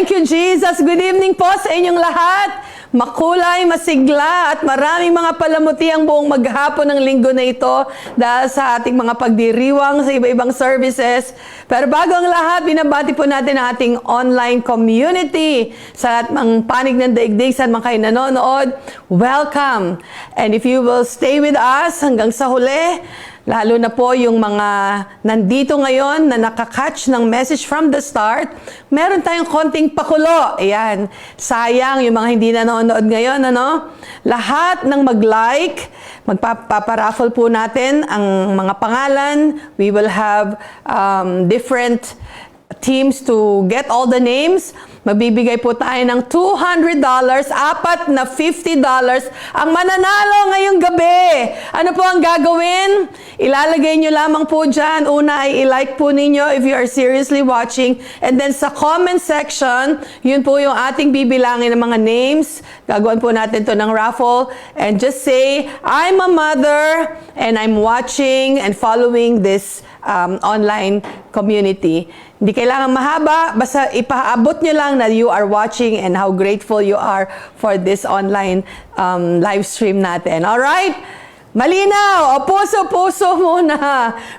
Thank you, Jesus. Good evening po sa inyong lahat. Makulay, masigla, at maraming mga palamuti ang buong maghapon ng linggo na ito dahil sa ating mga pagdiriwang sa iba-ibang services. Pero bago ang lahat, binabati po natin ang ating online community. Sa lahat ng panig ng daigdig, saan man kayo nanonood, welcome. And if you will stay with us hanggang sa huli, lalo na po yung mga nandito ngayon na nakakatch ng message from the start, meron tayong konting pakulo. Ayan, sayang yung mga hindi nanonood ngayon, ano? Lahat ng mag-like, magpaparaffle po natin ang mga pangalan. We will have different teams to get all the names. Magbibigay po tayo ng $200, apat na $50 ang mananalo ngayong gabi. Ano po ang gagawin? Ilalagay nyo lamang po dyan. Una ay i-like po ninyo if you are seriously watching. And then sa comment section, yun po yung ating bibilangin ng mga names. Gagawin po natin to ng raffle. And just say, I'm a mother and I'm watching and following this online community. Hindi kailangan mahaba, basta ipaabot nyo lang na you are watching and how grateful you are for this online live stream natin. Alright? Malinaw! O puso-puso muna.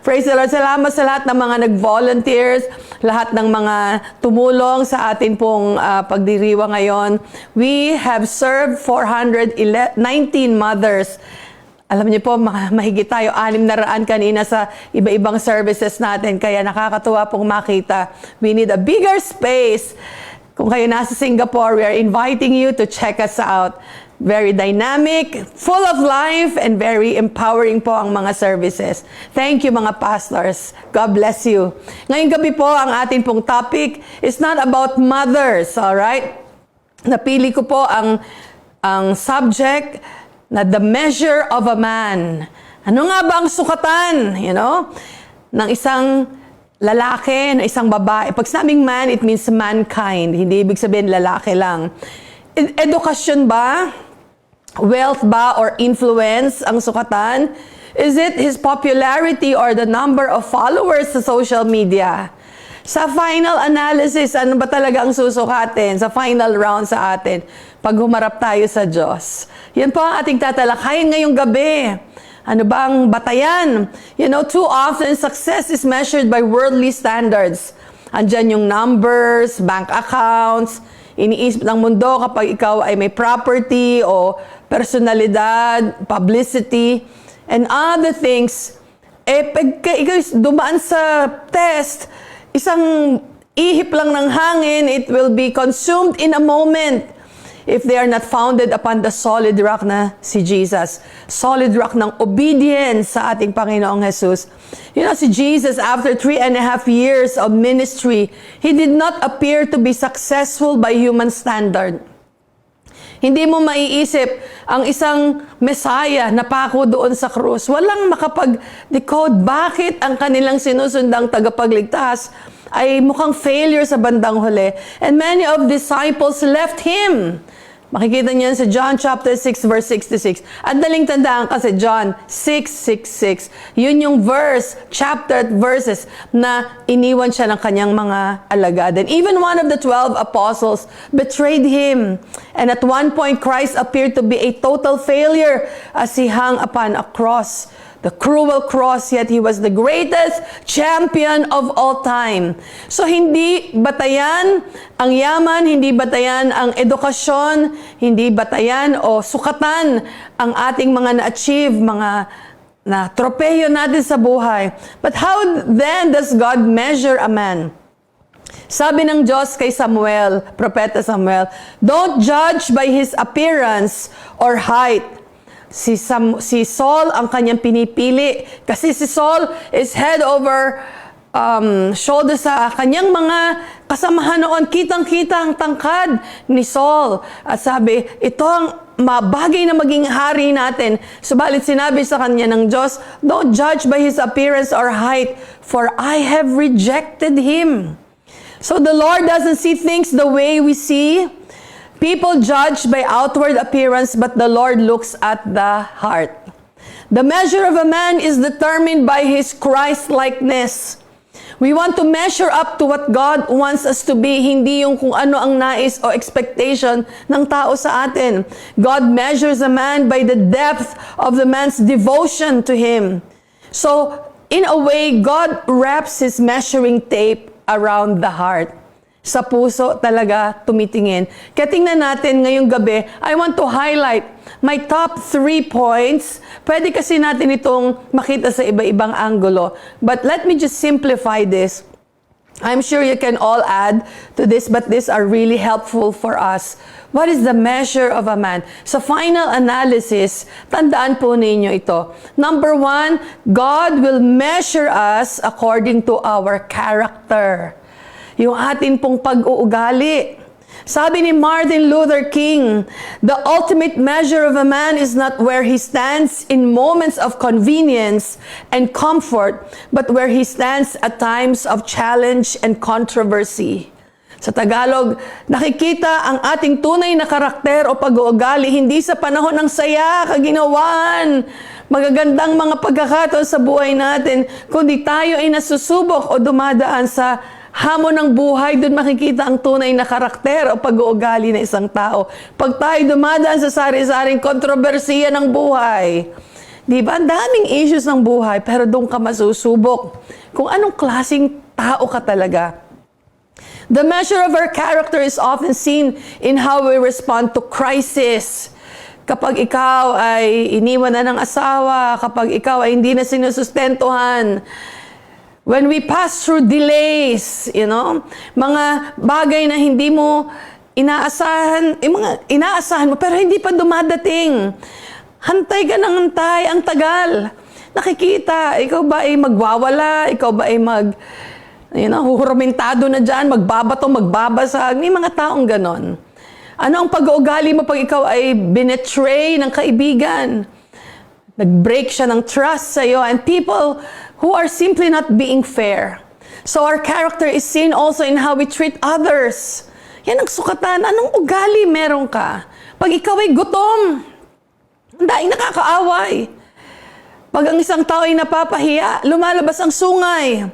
Praise the Lord. Salamat sa lahat ng mga nag-volunteers, lahat ng mga tumulong sa atin pong pagdiriwa ngayon. We have served 419 mothers. Alam niyo po, mahigit tayo 600 kanina sa iba-ibang services natin. Kaya nakakatuwa pong makita. We need a bigger space. Kung kayo nasa Singapore, we are inviting you to check us out. Very dynamic, full of life, and very empowering po ang mga services. Thank you mga pastors. God bless you. Ngayong gabi po, ang ating pong topic is not about mothers, alright? Napili ko po ang subject na the measure of a man. Ano nga ba ang sukatan, ng isang lalaki, ng isang babae? Pag sinabing man, it means mankind. Hindi ibig sabihin lalaki lang. Edukasyon ba? Wealth ba or influence ang sukatan? Is it his popularity or the number of followers sa social media? Sa final analysis, ano ba talaga ang susukatin sa final round sa atin pag humarap tayo sa Diyos? Yan po ang ating tatalakayin ngayong gabi. Ano ba ang batayan? Too often success is measured by worldly standards. Andyan yung numbers, bank accounts, iniisip ng mundo kapag ikaw ay may property o personalidad, publicity, and other things. Pag ikaw dumaan sa test, isang ihip lang ng hangin, it will be consumed in a moment if they are not founded upon the solid rock na si Jesus. Solid rock ng obedience sa ating Panginoong Jesus. Si Jesus, after 3.5 years of ministry, He did not appear to be successful by human standard. Hindi mo maiisip ang isang Messiah na pako doon sa krus. Walang makapag-decode bakit ang kanilang sinusundang tagapagligtas ay mukhang failure sa bandang huli. And many of disciples left Him. Makikita niyan sa John chapter 6 verse 66. At daling tandaan kasi John 6:66. Yun yung chapter at verses na iniwan siya ng kanyang mga alagad. And even one of the 12 apostles betrayed Him. And at one point, Christ appeared to be a total failure as He hung upon a cross. The cruel cross, yet He was the greatest champion of all time. So, hindi batayan ang yaman, hindi batayan ang edukasyon, hindi batayan o sukatan ang ating mga na-achieve, mga na tropeyo natin sa buhay. But how then does God measure a man? Sabi ng Diyos kay Samuel, Propeta Samuel, don't judge by his appearance or height. Si Saul ang kanyang pinipili kasi si Saul is head over shoulder sa kanyang mga kasamahan noon. Kitang-kita ang tangkad ni Saul. At sabi, ito ang mabagay na maging hari natin. Subalit sinabi sa kanya ng Diyos, don't judge by his appearance or height, for I have rejected him. So the Lord doesn't see things the way we see. People judge by outward appearance, but the Lord looks at the heart. The measure of a man is determined by his Christ-likeness. We want to measure up to what God wants us to be, hindi yung kung ano ang nais o expectation ng tao sa atin. God measures a man by the depth of the man's devotion to Him. So, in a way, God wraps His measuring tape around the heart. Sa puso talaga tumitingin. Kaya tingnan natin ngayong gabi, I want to highlight my top 3 points. Pwede kasi natin itong makita sa iba-ibang anggulo. But let me just simplify this. I'm sure you can all add to this, but these are really helpful for us. What is the measure of a man? Sa final analysis, tandaan po ninyo ito. Number 1, God will measure us according to our character. Yung atin pong pag-uugali. Sabi ni Martin Luther King, the ultimate measure of a man is not where he stands in moments of convenience and comfort, but where he stands at times of challenge and controversy. Sa Tagalog, nakikita ang ating tunay na karakter o pag-uugali hindi sa panahon ng saya, kaginawan, magagandang mga pagkakataon sa buhay natin, kundi tayo ay nasusubok o dumadaan sa hamon ng buhay, doon makikita ang tunay na karakter o pag-uugali ng isang tao. Pag tayo dumadaan sa sari-saring kontrobersiya ng buhay, di ba? Ang daming issues ng buhay, pero doon ka masusubok kung anong klaseng tao ka talaga. The measure of our character is often seen in how we respond to crisis. Kapag ikaw ay iniwan na ng asawa, kapag ikaw ay hindi na sinusustentuhan, when we pass through delays, mga bagay na hindi mo inaasahan, mga inaasahan mo, pero hindi pa dumadating. Hantay ka ng hantay, ang tagal. Nakikita, ikaw ba ay magwawala, ikaw ba ay huhuramentado na dyan, magbabato, magbabasag, may mga taong ganon. Ano ang pag-uugali mo pag ikaw ay binetray ng kaibigan? Nag-break siya ng trust sa'yo, and people who are simply not being fair. So our character is seen also in how we treat others. Yan ang sukatan. Anong ugali meron ka? Pag ikaw ay gutom, ang daing nakakaaway. Pag ang isang tao ay napapahiya, lumalabas ang sungay.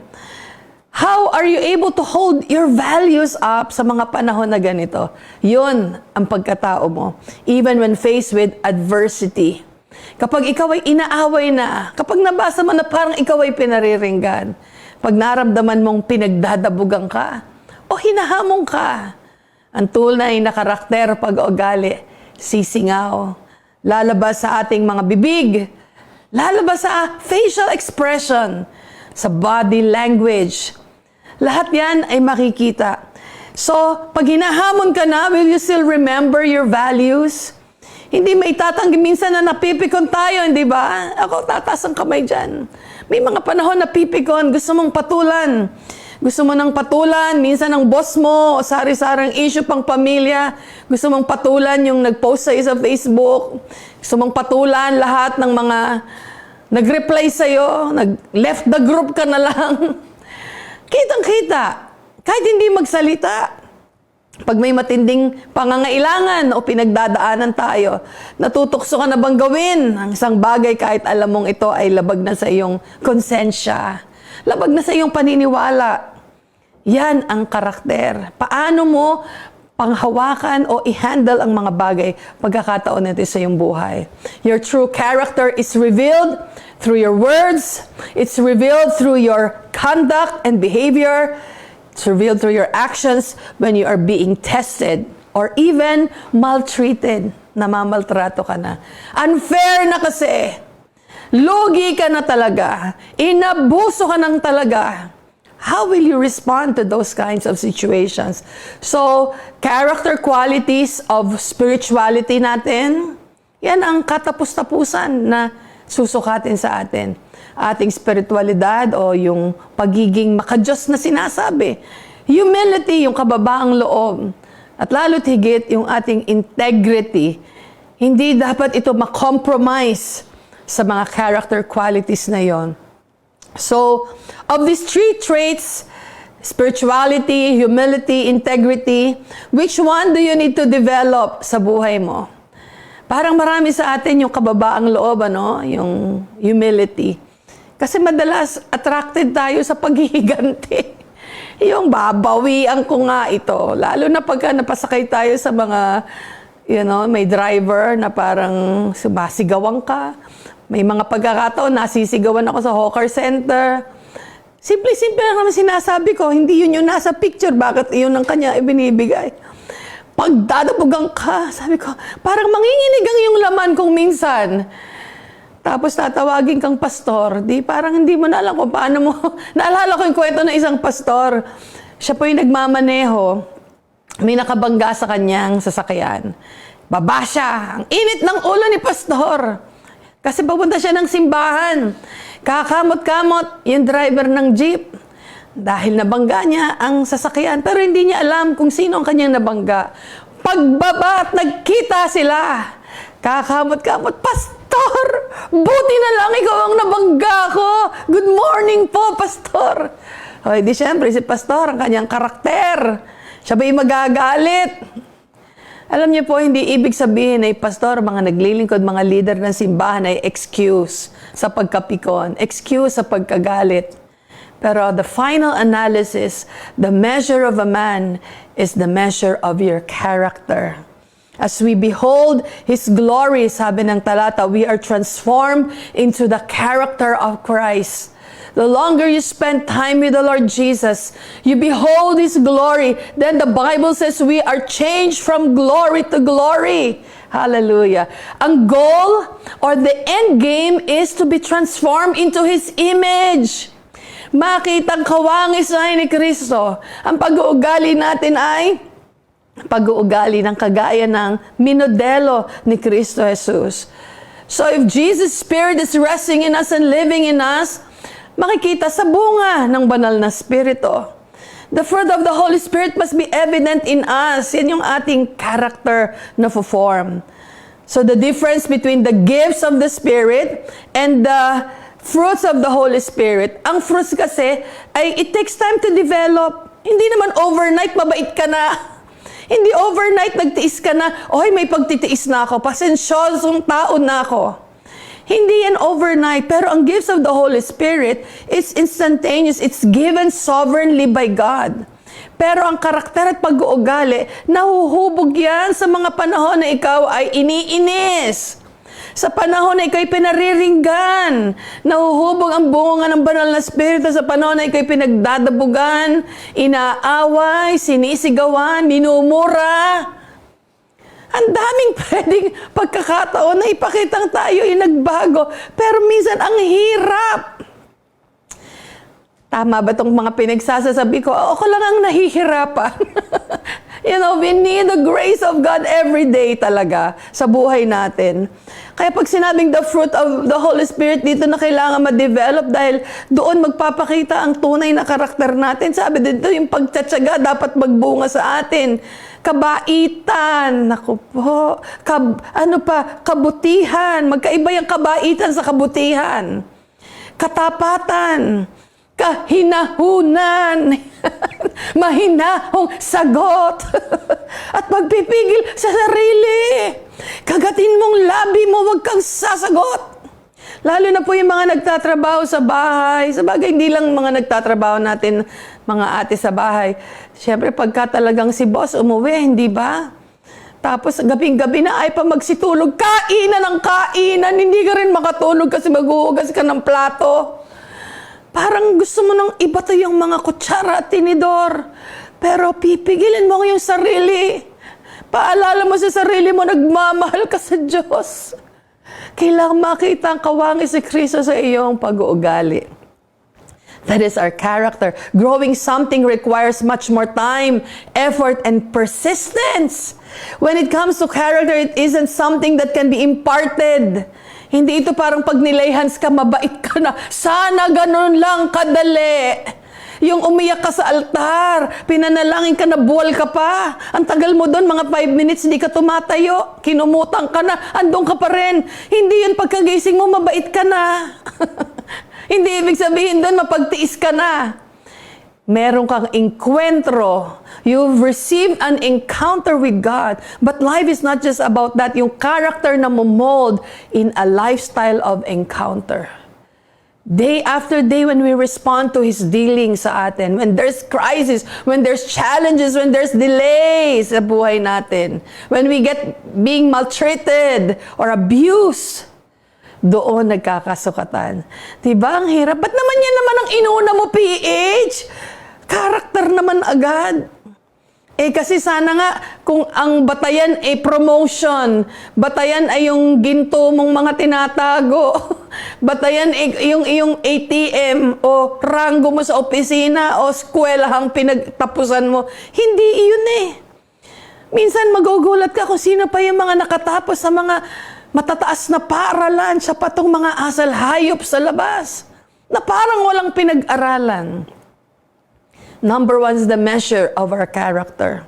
How are you able to hold your values up sa mga panahon na ganito? Yun ang pagkatao mo. Even when faced with adversity. Kapag ikaw ay inaaway na, kapag nabasa mo na parang ikaw ay pinariringgan, pag naramdaman mong pinagdadabugan ka, o hinahamon ka, ang tunay na karakter pag-ugali, sisingaw, lalabas sa ating mga bibig, lalabas sa facial expression, sa body language. Lahat yan ay makikita. So, pag hinahamon ka na, will you still remember your values? Hindi may tatanggi minsan na napipikon tayo, hindi ba? Ako, tataas ang kamay dyan. May mga panahon na pipikon, gusto mong patulan. Gusto mo ng patulan, minsan ang boss mo, o sari-sarang issue pang pamilya. Gusto mong patulan yung nag-post sa'yo sa Facebook. Gusto mong patulan lahat ng mga nag-reply sa'yo, nag-left the group ka na lang. Kitang-kita, kahit hindi magsalita. Pag may matinding pangangailangan o pinagdadaanan tayo, natutokso ka na bang gawin ang isang bagay kahit alam mong ito ay labag na sa iyong konsensya, labag na sa iyong paniniwala. Yan ang karakter. Paano mo panghawakan o i-handle ang mga bagay pagkakataon nito sa iyong buhay. Your true character is revealed through your words. It's revealed through your conduct and behavior. It's revealed through your actions when you are being tested or even maltreated. Namamaltrato ka na. Unfair na kasi. Lugi ka na talaga. Inabuso ka ng talaga. How will you respond to those kinds of situations? So, character qualities of spirituality natin, yan ang katapus-tapusan na susukatin sa atin. Ating spiritualidad o yung pagiging makadiyos na sinasabi. Humility, yung kababaang loob. At lalo't higit, yung ating integrity. Hindi dapat ito makompromise sa mga character qualities na yon. So, of these 3 traits, spirituality, humility, integrity, which one do you need to develop sa buhay mo? Parang marami sa atin yung kababaang loob, yung humility. Kasi madalas attracted tayo sa paghihiganti. Yung babawian ko nga ito. Lalo na pagka napasakay tayo sa mga, may driver na parang sumasigawan ka. May mga pagkakataon, nasisigawan ako sa hawker center. Simple-simple lang naman sinasabi ko, hindi yun yung nasa picture, bakit yun ang kanya ibinibigay? Pagdadabugan ka, sabi ko, parang manginginigang yung laman kung minsan. Tapos tatawagin kang pastor, parang hindi mo na alam kung paano mo. Naalala ko yung kwento ng isang pastor. Siya po yung nagmamaneho. May nakabangga sa kanyang sasakyan. Baba siya. Ang init ng ulo ni pastor. Kasi papunta siya ng simbahan. Kakamot-kamot yung driver ng jeep. Dahil nabangga niya ang sasakyan. Pero hindi niya alam kung sino ang kanyang nabangga. Pagbaba at nagkita sila. Kakamot-kamot, pastor! Buti na lang ikaw ang nabangga ko. Good morning po, pastor. O, di syempre, si pastor, ang kanyang karakter. Siya ba'y magagalit? Alam niyo po, hindi ibig sabihin ay pastor, mga naglilingkod, mga leader ng simbahan ay excuse sa pagkapikon, excuse sa pagkagalit. Pero the final analysis, the measure of a man is the measure of your character. As we behold His glory, sabi ng talata, we are transformed into the character of Christ. The longer you spend time with the Lord Jesus, you behold His glory, then the Bible says we are changed from glory to glory. Hallelujah. Ang goal or the end game is to be transformed into His image. Makitang kawangis ay ni Kristo. Ang pag-uugali natin ay pag-uugali ng kagaya ng minodelo ni Kristo Jesus. So if Jesus' Spirit is resting in us and living in us, makikita sa bunga ng banal na Spirito. The fruit of the Holy Spirit must be evident in us. Yan yung ating character na form. So the difference between the gifts of the Spirit and the fruits of the Holy Spirit, ang fruits kasi ay it takes time to develop. Hindi naman overnight mabait ka na. Hindi overnight nagtiis ka na, oy may pagtitiis na ako, pasensyosong tao na ako. Hindi yan overnight, pero ang gifts of the Holy Spirit is instantaneous. It's given sovereignly by God. Pero ang karakter at pag-uugali, nahuhubog yan sa mga panahon na ikaw ay iniinis. Sa panahon na ikaw'y pinariringgan, nahuhubog ang bunga ng banal na Espiritu sa panahon na ikaw'y pinagdadabugan, inaaway, sinisigawan, minumura. Ang daming pwedeng pagkakataon na ipakitang tayo ay nagbago, pero minsan ang hirap. Tama ba itong mga pinagsasasabi ko? Ako lang ang nahihirapan. We need the grace of God every day talaga sa buhay natin. Kaya pag sinabing the fruit of the Holy Spirit, dito na kailangan ma-develop dahil doon magpapakita ang tunay na karakter natin. Sabi dito, yung pagtsatsaga dapat magbunga sa atin. Kabaitan, naku po, kabutihan. Magkaiba yung kabaitan sa kabutihan. Katapatan, kahinahunan, mahinahong sagot, at pagpipigil sa sarili. Kagatin mong labi mo, huwag kang sasagot. Lalo na po yung mga nagtatrabaho sa bahay. Sa bagay, hindi lang mga nagtatrabaho natin, mga ate sa bahay. Siyempre, pagka talagang si boss umuwi, hindi ba? Tapos, gabing-gabi na ay pa magsitulog. Kainan ng kainan. Hindi ka rin makatulog kasi maghuhugas ka ng plato. Parang gusto mo nang ibato yung mga kutsara at tinidor. Pero pipigilin mo yung sarili. Paalala mo sa sarili mo, nagmamahal ka sa Diyos. Kailangan makita ang kawangis si Kristo sa iyong pag-uugali. That is our character. Growing something requires much more time, effort, and persistence. When it comes to character, it isn't something that can be imparted. Hindi ito parang pag nilayhans ka, mabait ka na. Sana ganun lang kadali. Yung umiyak ka sa altar, pinanalangin ka na buwal ka pa. Ang tagal mo doon, mga 5 minutes, hindi ka tumatayo. Kinumutang ka na, andun ka pa rin. Hindi yun pagkagising mo, mabait ka na. Hindi ibig sabihin doon, mapagtiis ka na. Meron kang encuentro. You've received an encounter with God. But life is not just about that. Yung character na mo-mold in a lifestyle of encounter. Day after day, when we respond to His dealing sa atin, when there's crisis, when there's challenges, when there's delays sa buhay natin, when we get being maltreated or abused, doon nagkakasukatan. Diba? Ang hirap. Ba't naman yan naman ang inuna mo, PH? Karakter naman agad. Kasi sana nga, kung ang batayan ay promotion, batayan ay yung ginto mong mga tinatago, batayan ay yung iyong ATM o ranggo mo sa opisina o eskwelahang pinagtapusan mo, hindi iyon Minsan magugulat ka kung sino pa yung mga nakatapos sa mga matataas na paaralan, sa patong mga asal hayop sa labas, na parang walang pinag-aralan. Number 1 is the measure of our character.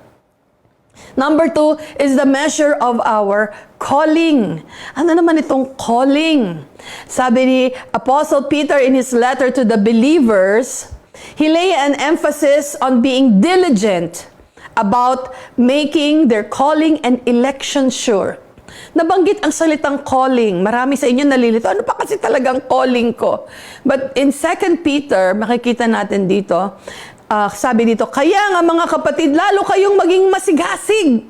Number 2 is the measure of our calling. Ano naman itong calling? Sabi ni Apostle Peter in his letter to the believers, he lay an emphasis on being diligent about making their calling and election sure. Nabanggit ang salitang calling. Marami sa inyo nalilito. Ano pa kasi talagang calling ko? But in 2 Peter, makikita natin dito, sabi dito, kaya nga mga kapatid, lalo kayong maging masigasig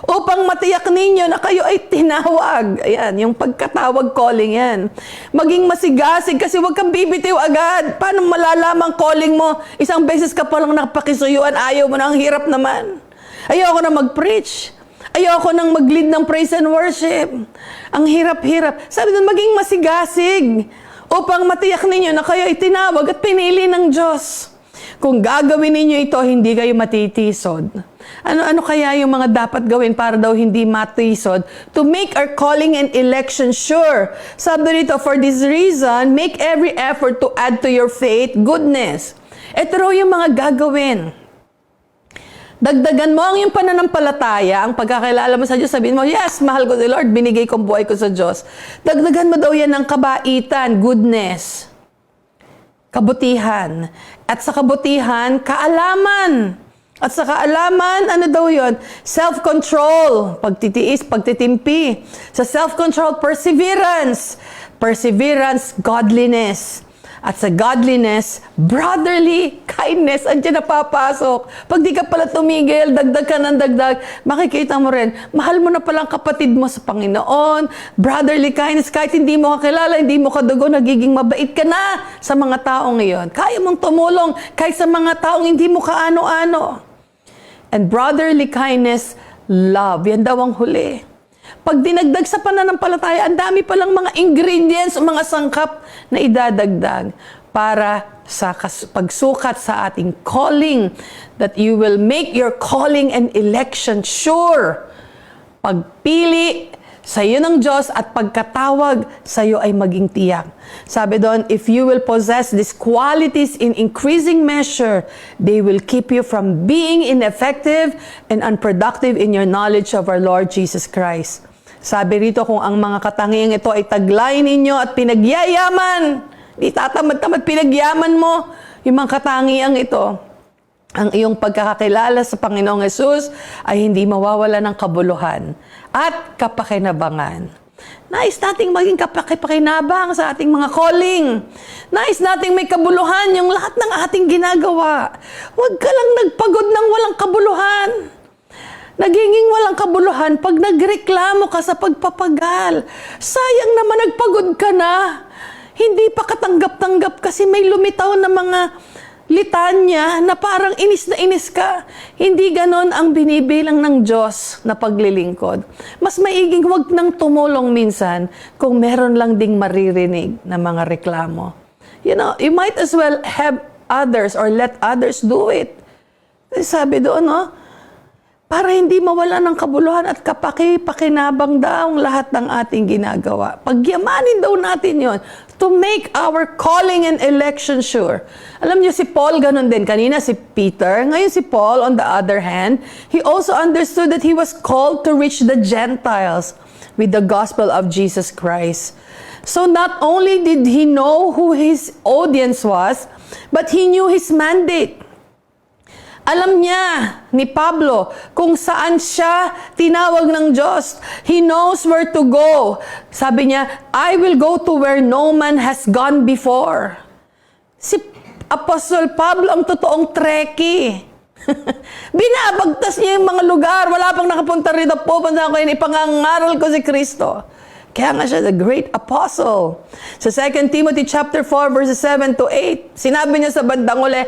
upang matiyak ninyo na kayo ay tinawag. Ayan, yung pagkatawag, calling yan. Maging masigasig kasi huwag kang bibitiw agad. Paano malalaman calling mo? Isang beses ka palang nakapakisuyuan, ayaw mo na, ang hirap naman. Ayoko na mag-preach. Ayoko nang mag-lead ng praise and worship. Ang hirap-hirap. Sabi doon, maging masigasig upang matiyak ninyo na kayo ay tinawag at pinili ng Diyos. Kung gagawin ninyo ito, hindi kayo matitisod. Ano kaya yung mga dapat gawin para daw hindi matisod? To make our calling and election sure. Sabi rito, for this reason, make every effort to add to your faith goodness. Ito raw yung mga gagawin. Dagdagan mo ang iyong pananampalataya, ang pagkakilala mo sa Diyos, sabihin mo, yes, mahal ko si Lord, binigay kong buhay ko sa Diyos. Dagdagan mo daw yan ng kabaitan, goodness, kabutihan. At sa kabutihan, kaalaman. At sa kaalaman, ano daw yun? Self-control, pagtitiis, pagtitimpi. Sa self-control, perseverance. Perseverance, godliness. At sa godliness, brotherly kindness. Andiyan na papasok. Pag di ka pala tumigil, dagdag ka ng dagdag, makikita mo rin, mahal mo na palang kapatid mo sa Panginoon. Brotherly kindness, kahit hindi mo kakilala, hindi mo kadugo, nagiging mabait ka na sa mga taong iyon. Kaya mong tumulong kahit sa mga taong hindi mo kaano-ano. And brotherly kindness, love. Yan daw ang huli. Pag dinagdag sa pananampalataya, ang dami palang mga ingredients, mga sangkap na idadagdag para sa pagsukat sa ating calling, that you will make your calling and election sure. Pagpili sa iyo ng Diyos at pagkatawag sa iyo ay maging tiyak. Sabi doon, if you will possess these qualities in increasing measure, they will keep you from being ineffective and unproductive in your knowledge of our Lord Jesus Christ. Sabi rito, kung ang mga katangiang ito ay taglay ninyo at pinagyayaman, di tatamad-tamad pinagyaman mo yung mga katangiang ito, ang iyong pagkakakilala sa Panginoong Hesus ay hindi mawawala ng kabuluhan at kapakinabangan. Nais nating maging kapakinabang sa ating mga calling. Nais nating may kabuluhan yung lahat ng ating ginagawa. Huwag ka lang nagpagod ng walang kabuluhan. Nagiging walang kabuluhan pag nagreklamo ka sa pagpapagal. Sayang naman nagpagod ka na. Hindi pa katanggap-tanggap kasi may lumitaw na mga litanya na parang inis na inis ka. Hindi ganon ang binibilang ng Diyos na paglilingkod. Mas maiging wag nang tumulong minsan kung meron lang ding maririnig na mga reklamo. You know, you might as well have others or let others do it. Kasi sabi doon, no? Para hindi mawala ng kabuluhan at pakinabang daw ang lahat ng ating ginagawa. Pagyamanin daw natin yon to make our calling and election sure. Alam niyo, si Paul ganun din. Kanina si Peter. Ngayon si Paul, on the other hand, he also understood that he was called to reach the Gentiles with the gospel of Jesus Christ. So not only did he know who his audience was, but he knew his mandate. Alam niya ni Pablo kung saan siya tinawag ng Diyos. He knows where to go. Sabi niya, I will go to where no man has gone before. Si Apostol Pablo ang totoong treki. Binabagtas niya yung mga lugar. Wala pang nakapunta rito. Pupunta ko yun. Ipangangaral ko si Kristo. Kaya nga siya the great apostle. Sa 2 Timothy chapter 4 verses 7 to 8, sinabi niya sa bandang uli,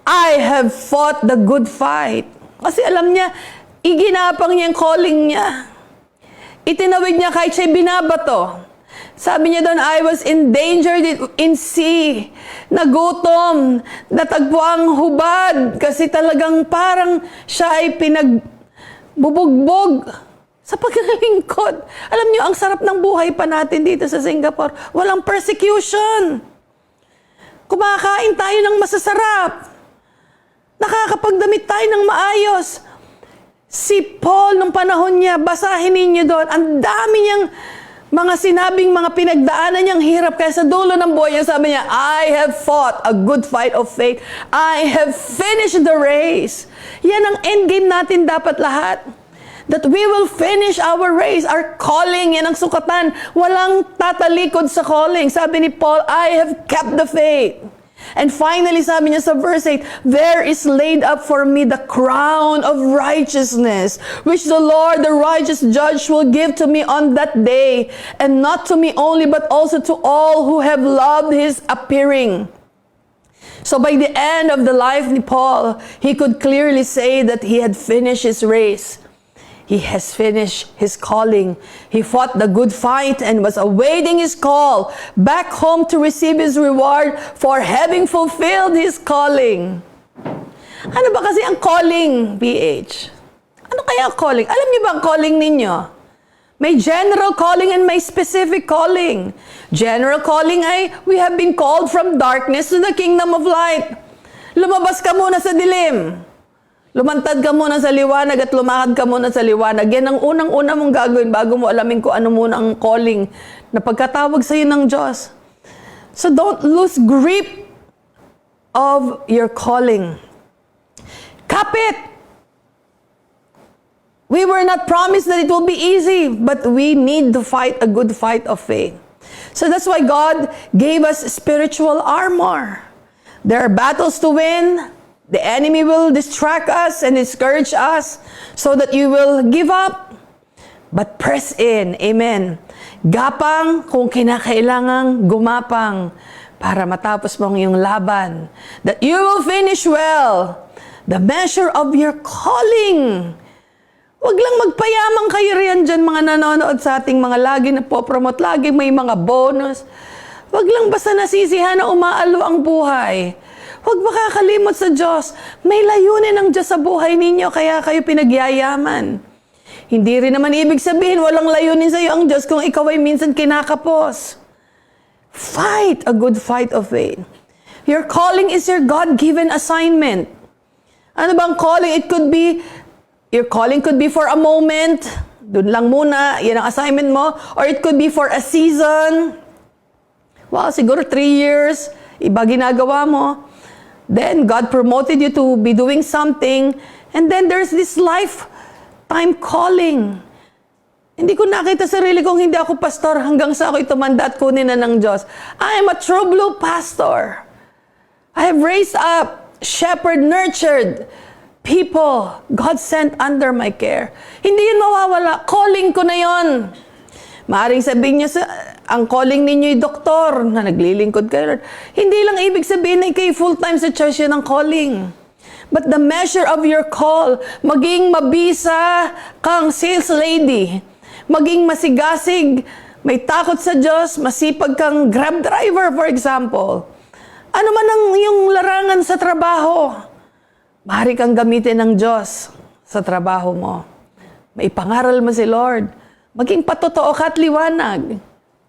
I have fought the good fight. Kasi alam niya, iginapang niya yung calling niya. Itinawid niya kahit siya'y binabato. Sabi niya doon, I was endangered in sea. Nagutom, natagpo ang hubad. Kasi talagang parang siya ay pinagbubugbog sa paglilingkod. Alam niyo, ang sarap ng buhay pa natin dito sa Singapore. Walang persecution. Kumakain tayo ng masasarap. Nakakapagdamit tayo ng maayos. Si Paul, nung panahon niya, basahin ninyo doon, ang dami niyang mga sinabing, mga pinagdaanan niyang hirap. Kaya sa dulo ng buhay niya, sabi niya, I have fought a good fight of faith. I have finished the race. Yan ang endgame natin dapat lahat. That we will finish our race, our calling. Yan ang sukatan. Walang tatalikod sa calling. Sabi ni Paul, I have kept the faith. And finally, sabi niya sa verse 8, there is laid up for me the crown of righteousness, which the Lord, the righteous judge, will give to me on that day, and not to me only, but also to all who have loved his appearing. So by the end of the life ni Paul, he could clearly say that he had finished his race. He has finished his calling. He fought the good fight and was awaiting his call back home to receive his reward for having fulfilled his calling. Ano ba kasi ang calling, PH? Ano kaya ang calling? Alam niyo ba ang calling ninyo? May general calling and may specific calling. General calling ay, we have been called from darkness to the kingdom of light. Lumabas ka muna sa dilim. Lumantad ka muna sa liwanag at lumakad ka muna sa liwanag. Yan ang unang-una mong gagawin bago mo alamin kung ano muna ang calling na pagkatawag sa iyo ng Diyos. So don't lose grip of your calling. Kapit! We were not promised that it will be easy, but we need to fight a good fight of faith. So that's why God gave us spiritual armor. There are battles to win. The enemy will distract us and discourage us so that you will give up. But press in. Amen. Gapang kung kinakailangang gumapang para matapos mong iyong laban. That you will finish well the measure of your calling. Huwag lang magpayamang kayo riyan dyan mga nanonood sa ating mga lagi na po-promote. Lagi may mga bonus. Huwag lang basta nasisihan na umaalo ang buhay. Huwag makakalimot sa Diyos. May layunin ng Diyos sa buhay ninyo, kaya kayo pinagyayaman. Hindi rin naman ibig sabihin, walang layunin sa iyo ang Diyos kung ikaw ay minsan kinakapos. Fight a good fight of faith. Your calling is your God-given assignment. Ano bang calling? Your calling could be for a moment. Doon lang muna, yan ang assignment mo. Or it could be for a season. Wow, siguro 3 years, iba ginagawa mo. Then, God promoted you to be doing something. And then, there's this lifetime calling. Hindi ko nakita sarili kong hindi ako pastor hanggang sa ako'y tumanda at kunin na ng Diyos. I am a true blue pastor. I have raised up, shepherd, nurtured people God sent under my care. Hindi yun mawawala. Calling ko na yon. Maaring sabihin niya ang calling ninyo'y doktor na naglilingkod kayo. Hindi lang ibig sabihin na ikay full-time sa church yun ang calling. But the measure of your call, maging mabisa kang sales lady, maging masigasig, may takot sa Diyos, masipag kang grab driver, for example. Ano man ang iyong larangan sa trabaho, maaari kang gamitin ng Diyos sa trabaho mo. May pangaral mo si Lord. Maging patotoo ka at liwanag.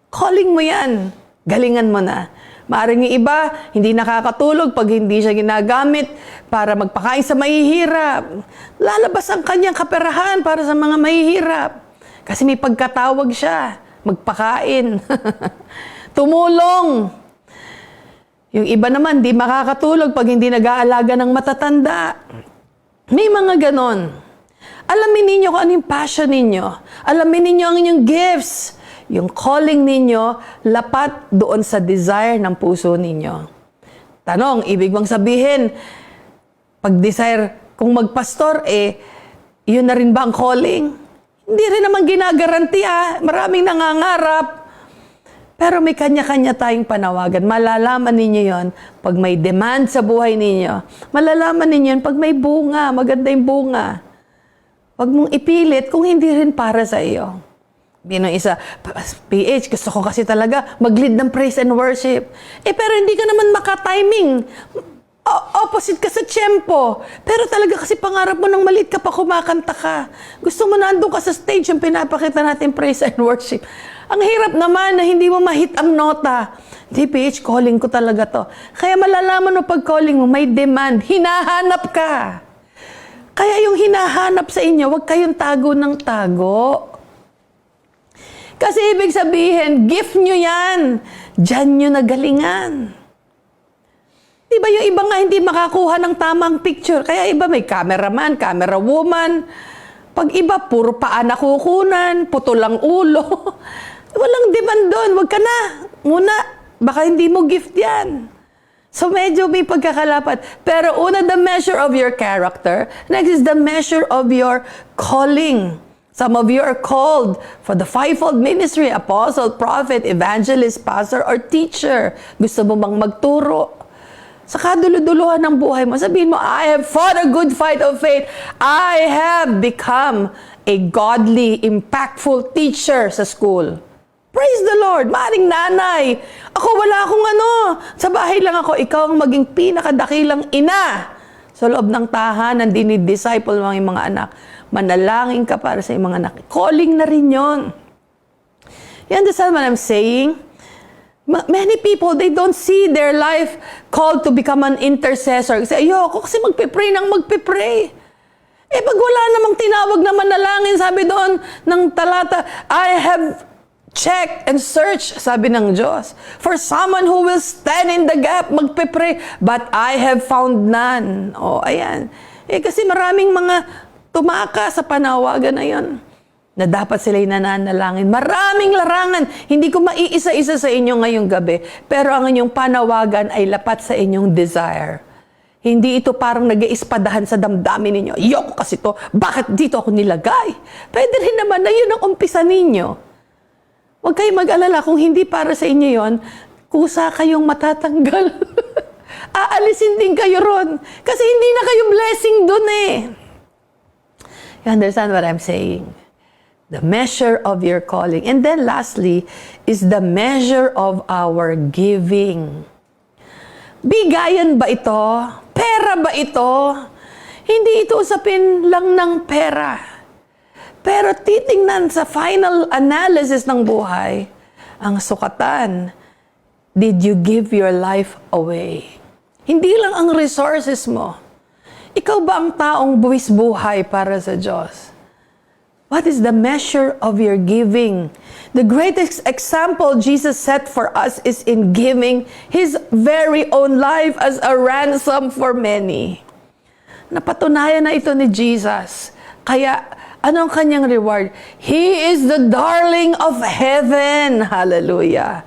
Calling mo yan. Galingan mo na. Maaring yung iba, hindi nakakatulog pag hindi siya ginagamit para magpakain sa mahihirap. Lalabas ang kanyang kaperahan para sa mga mahihirap. Kasi may pagkatawag siya. Magpakain. Tumulong. Yung iba naman, di makakatulog pag hindi nag-aalaga ng matatanda. May mga ganon. Alamin ninyo kung ano yung passion ninyo. Alamin ninyo ang inyong gifts. Yung calling ninyo, lapat doon sa desire ng puso ninyo. Tanong, ibig bang sabihin, pag-desire kung magpastor, yun na rin ba ang calling? Hindi rin naman ginagaranti Maraming nangangarap. Pero may kanya-kanya tayong panawagan. Malalaman ninyo yon pag may demand sa buhay ninyo. Malalaman ninyo yon pag may bunga, maganda yung bunga. Huwag mong ipilit kung hindi rin para sa iyo. Binong isa, PH, gusto ko kasi talaga mag-lead ng praise and worship. Pero hindi ka naman maka-timing. Opposite ka sa tiyempo. Pero talaga kasi pangarap mo nang maliit ka pa kumakanta ka. Gusto mo nandun ka sa stage yung pinapakita natin praise and worship. Ang hirap naman na hindi mo mahit ang nota. Di, PH, calling ko talaga to. Kaya malalaman mo pag calling mo, may demand. Hinahanap ka. Kaya yung hinahanap sa inyo, huwag kayong tago ng tago. Kasi ibig sabihin, gift nyo yan. Diyan nyo nagalingan. Diba yung iba nga hindi makakuha ng tamang picture? Kaya iba may cameraman, camera woman. Pag iba, puro paa nakukunan, putol ang ulo. Walang demand doon. Huwag ka na. Muna, baka hindi mo gift yan. So medyo may pagkakalapat. Pero una, the measure of your character. Next is the measure of your calling. Some of you are called for the fivefold ministry, apostle, prophet, evangelist, pastor, or teacher. Gusto mo bang magturo? Sa kaduluduluhan ng buhay mo, sabihin mo, I have fought a good fight of faith. I have become a godly, impactful teacher sa school. Praise the Lord. Maring nanay. Ako wala akong sa bahay lang ako. Ikaw ang maging pinakadakilang ina sa loob ng tahanan, dinidisciple mo ang mga anak. Manalangin ka para sa mga anak. Calling na rin yun. You understand what I'm saying? Many people, they don't see their life called to become an intercessor. Kasi ayoko kasi magpipray nang magpipray. Pag wala namang tinawag na manalangin, sabi doon ng talata, I have checked and searched, sabi ng Diyos, for someone who will stand in the gap, magpipray, but I have found none. Ayan. Kasi maraming mga tumaka sa panawagan na yun, na dapat sila'y nananalangin. Maraming larangan. Hindi ko maiisa-isa sa inyo ngayong gabi, pero ang inyong panawagan ay lapat sa inyong desire. Hindi ito parang nag-iispadahan sa damdamin ninyo. Ayoko kasi to. Bakit dito ako nilagay? Pwede rin naman na yun ang umpisa ninyo. Huwag kayong mag-alala kung hindi para sa inyo yon, kusa kayong matatanggal. Aalisin din kayo ron. Kasi hindi na kayo blessing dun You understand what I'm saying? The measure of your calling. And then lastly, is the measure of our giving. Bigayan ba ito? Pera ba ito? Hindi ito usapin lang ng pera. Pero titingnan sa final analysis ng buhay, ang sukatan, did you give your life away? Hindi lang ang resources mo. Ikaw ba ang taong buwis buhay para sa Diyos? What is the measure of your giving? The greatest example Jesus set for us is in giving His very own life as a ransom for many. Napatunayan na ito ni Jesus. Kaya, anong kanyang reward? He is the darling of heaven. Hallelujah.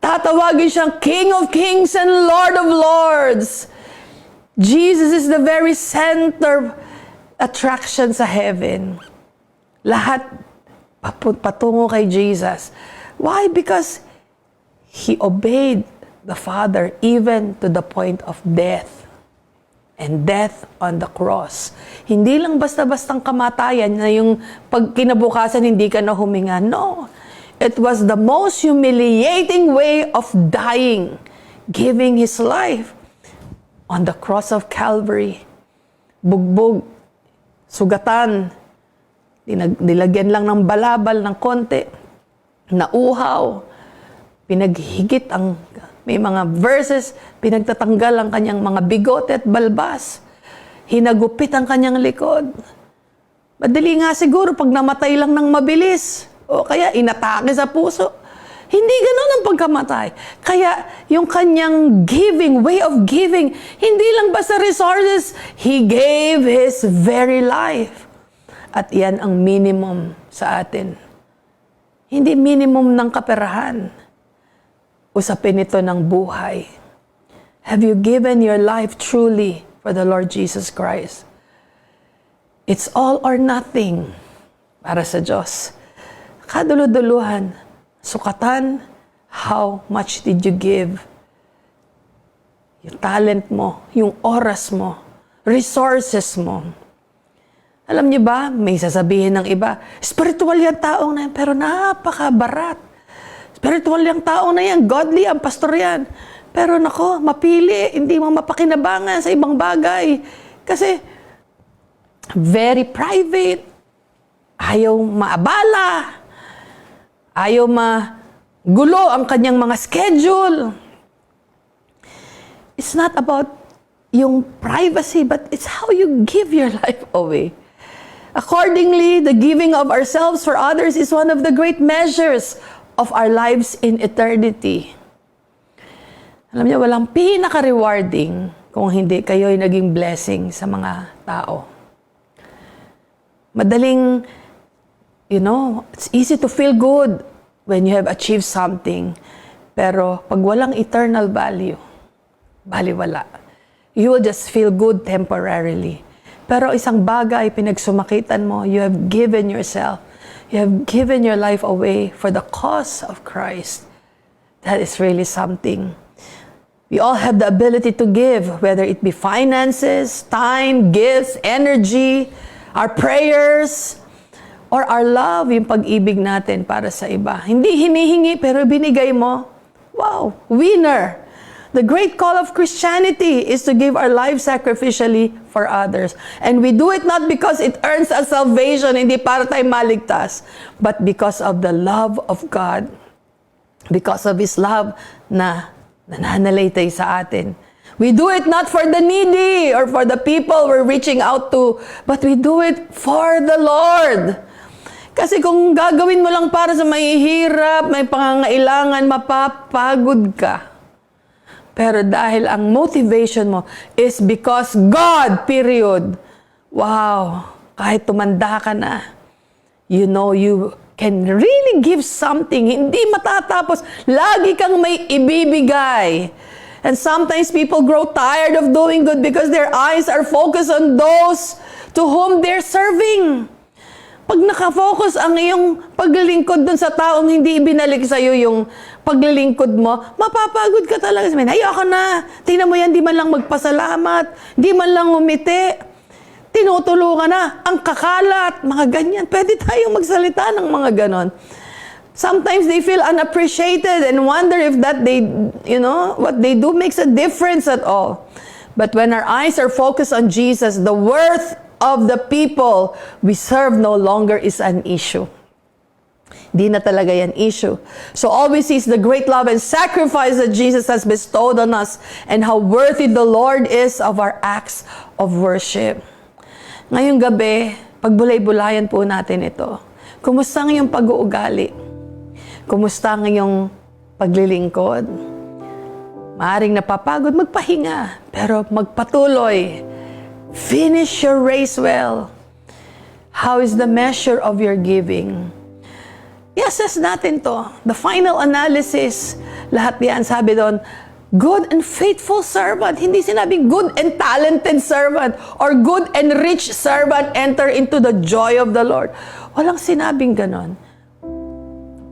Tatawagin siyang King of Kings and Lord of Lords. Jesus is the very center attraction sa heaven. Lahat patungo kay Jesus. Why? Because He obeyed the Father even to the point of death. And death on the cross. Hindi lang basta-bastang kamatayan na yung pag kinabukasan hindi ka na huminga. No. It was the most humiliating way of dying. Giving His life on the cross of Calvary. Bugbog. Sugatan, nilagyan lang ng balabal ng konti, nauhaw, pinaghigit ang, may mga verses, pinagtatanggal ang kanyang mga bigote at balbas, hinagupit ang kanyang likod. Madali nga siguro pag namatay lang ng mabilis, o kaya inatake sa puso. Hindi ganon ang pagkamatay. Kaya yung kanyang giving, way of giving, hindi lang basta resources, He gave His very life. At yan ang minimum sa atin. Hindi minimum ng kaperahan. Usapin ito ng buhay. Have you given your life truly for the Lord Jesus Christ? It's all or nothing para sa Diyos. Kaduluduluhan, sukatan, how much did you give? Yung talent mo, yung oras mo, resources mo. Alam niyo ba, may sasabihin ng iba, spiritual yung taong na yan, pero napakabarat. Spiritual yung taong na yan, godly ang pastor yan. Pero nako, mapili, hindi mo mapakinabangan sa ibang bagay. Kasi, very private, ayaw maabala, ayaw magulo ang kanyang mga schedule. It's not about yung privacy, but it's how you give your life away. Accordingly, the giving of ourselves for others is one of the great measures of our lives in eternity. Alam niyo, walang pinaka-rewarding kung hindi kayo'y naging blessing sa mga tao. Madaling, it's easy to feel good when you have achieved something. Pero pag walang eternal value, baliwala. You will just feel good temporarily. Pero isang bagay, pinagsumakitan mo, you have given yourself. You have given your life away for the cause of Christ. That is really something. We all have the ability to give, whether it be finances, time, gifts, energy, our prayers, or our love, yung pag-ibig natin para sa iba. Hindi hinihingi, pero binigay mo. Wow, winner! The great call of Christianity is to give our lives sacrificially for others. And we do it not because it earns us salvation, hindi para tayo maligtas, but because of the love of God. Because of His love na nananalaytay sa atin. We do it not for the needy or for the people we're reaching out to, but we do it for the Lord. Kasi kung gagawin mo lang para sa mahihirap, may pangangailangan, mapapagod ka. Pero dahil ang motivation mo is because God, period. Wow, kahit tumanda ka na, you know you can really give something. Hindi matatapos. Lagi kang may ibibigay. And sometimes people grow tired of doing good because their eyes are focused on those to whom they're serving. Pag nakafocus ang iyong paglilingkod dun sa taong hindi ibinalik sa'yo yung paglilingkod mo, mapapagod ka talaga. Sabihin, ayoko na. Tingnan mo yan, di man lang magpasalamat. Di man lang umiti. Tinutulungan na. Ang kakalat. Mga ganyan. Pwede tayong magsalita ng mga ganon. Sometimes they feel unappreciated and wonder if that what they do makes a difference at all. But when our eyes are focused on Jesus, the worth of the people we serve no longer is an issue. Di na talaga yan issue. So all we see is the great love and sacrifice that Jesus has bestowed on us and how worthy the Lord is of our acts of worship. Ngayong gabi, pagbulay-bulayan po natin ito. Kumusta ang iyong pag-uugali? Kumusta ang iyong paglilingkod? Maaring napapagod, magpahinga. Pero magpatuloy. Finish your race well. How is the measure of your giving? I-assess natin to. The final analysis, lahat yan, sabi doon, good and faithful servant. Hindi sinabing good and talented servant or good and rich servant enter into the joy of the Lord. Walang sinabing ganon.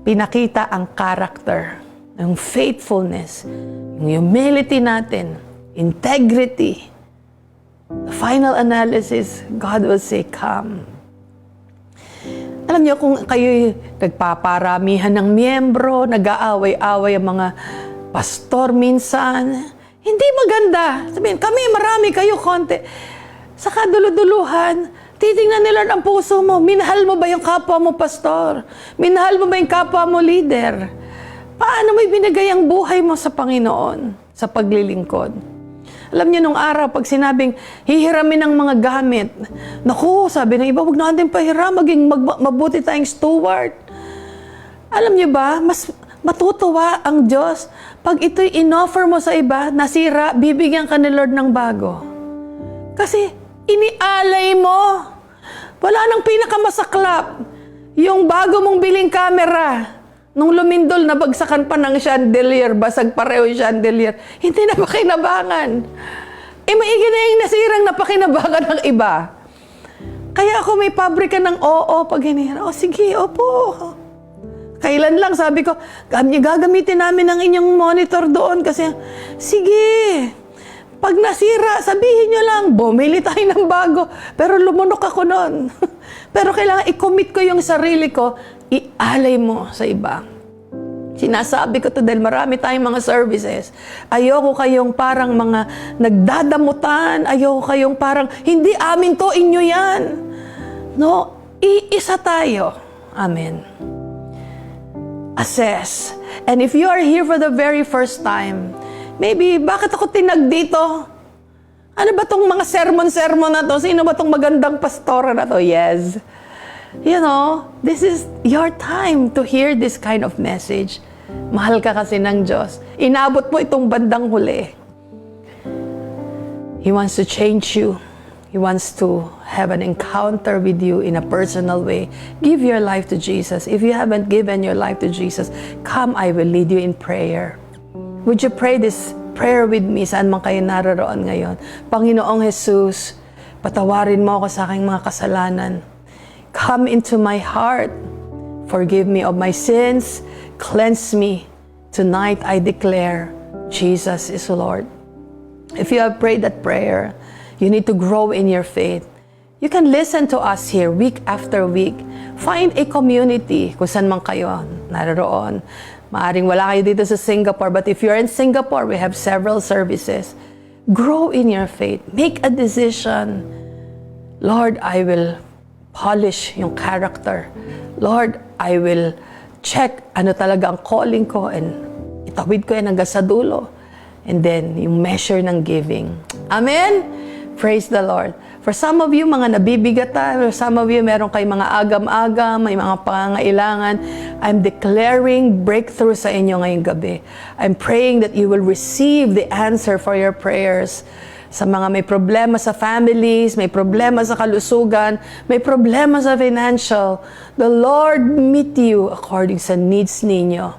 Pinakita ang character, yung faithfulness, yung humility natin, integrity. The final analysis, God will say, come. Alam niyo, kung kayo nagpaparamihan ng miyembro, nag-aaway-aaway ang mga pastor minsan, hindi maganda. Sabihin, kami marami, kayo konti. Sa kaduluduluhan, titingnan nila ang puso mo. Minahal mo ba yung kapwa mo pastor? Minahal mo ba yung kapwa mo leader? Paano mo ibinigay ang buhay mo sa Panginoon sa paglilingkod? Alam niyo, nung araw, pag sinabing hihiramin ng mga gamit, naku, sabi ng iba, huwag natin pahiram, maging mabuti tayong steward. Alam niyo ba, mas matutuwa ang Diyos pag ito'y inoffer mo sa iba, nasira, bibigyan ka ni Lord ng bago. Kasi inialay mo. Wala nang pinakamasaklap. Yung bago mong biling camera, nung lumindol, nabagsakan pa ng chandelier, basag pareho yung chandelier, hindi na pakinabangan. Maigi na yung nasirang napakinabangan ng iba. Kaya ako may pabrika ng oo pag hinihira. Sige, opo. Kailan lang sabi ko, gagamitin namin ang inyong monitor doon kasi, sige, pag nasira, sabihin nyo lang, bumili tayo ng bago. Pero lumunok ako noon. Pero kailangan i-commit ko yung sarili ko, ialay mo sa iba. Sinasabi ko to dahil marami tayong mga services. Ayoko kayong parang mga nagdadamutan. Ayoko kayong parang, hindi amin to, inyo yan. No, iisa tayo. Amen. Assess. And if you are here for the very first time, maybe, bakit ako tinag dito? Ano ba tong mga sermon-sermon na to? Sino ba tong magandang pastora na to? Yes. You know, this is your time to hear this kind of message. Mahal ka kasi ng Diyos. Inabot mo itong bandang huli. He wants to change you. He wants to have an encounter with you in a personal way. Give your life to Jesus. If you haven't given your life to Jesus, come, I will lead you in prayer. Would you pray this prayer with me saan man kayo naroon ngayon? Panginoong Jesus, patawarin mo ako sa aking mga kasalanan. Come into my heart. Forgive me of my sins. Cleanse me. Tonight I declare, Jesus is Lord. If you have prayed that prayer, you need to grow in your faith. You can listen to us here week after week. Find a community kung saan man kayo naroon. Maaring wala kayo dito sa Singapore, but if you're in Singapore, we have several services. Grow in your faith. Make a decision. Lord, I will polish yung character. Lord, I will check ano talaga ang calling ko and itawid ko yan hanggang sa dulo. And then, yung measure ng giving. Amen? Praise the Lord. For some of you, mga nabibigatan, for some of you, meron kayong mga agam-agam, may mga pangangailangan, I'm declaring breakthrough sa inyo ngayong gabi. I'm praying that you will receive the answer for your prayers. Sa mga may problema sa families, may problema sa kalusugan, may problema sa financial, the Lord meet you according sa needs ninyo.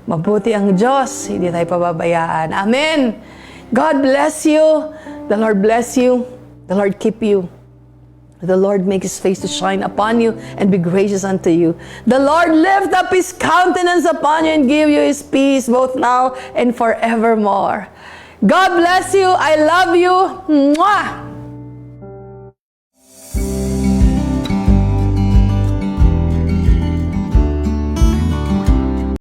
Mabuti ang Diyos, hindi tayo pababayaan. Amen! God bless you. The Lord bless you. The Lord keep you. The Lord make His face to shine upon you and be gracious unto you. The Lord lift up His countenance upon you and give you His peace both now and forevermore. God bless you. I love you. Mwah!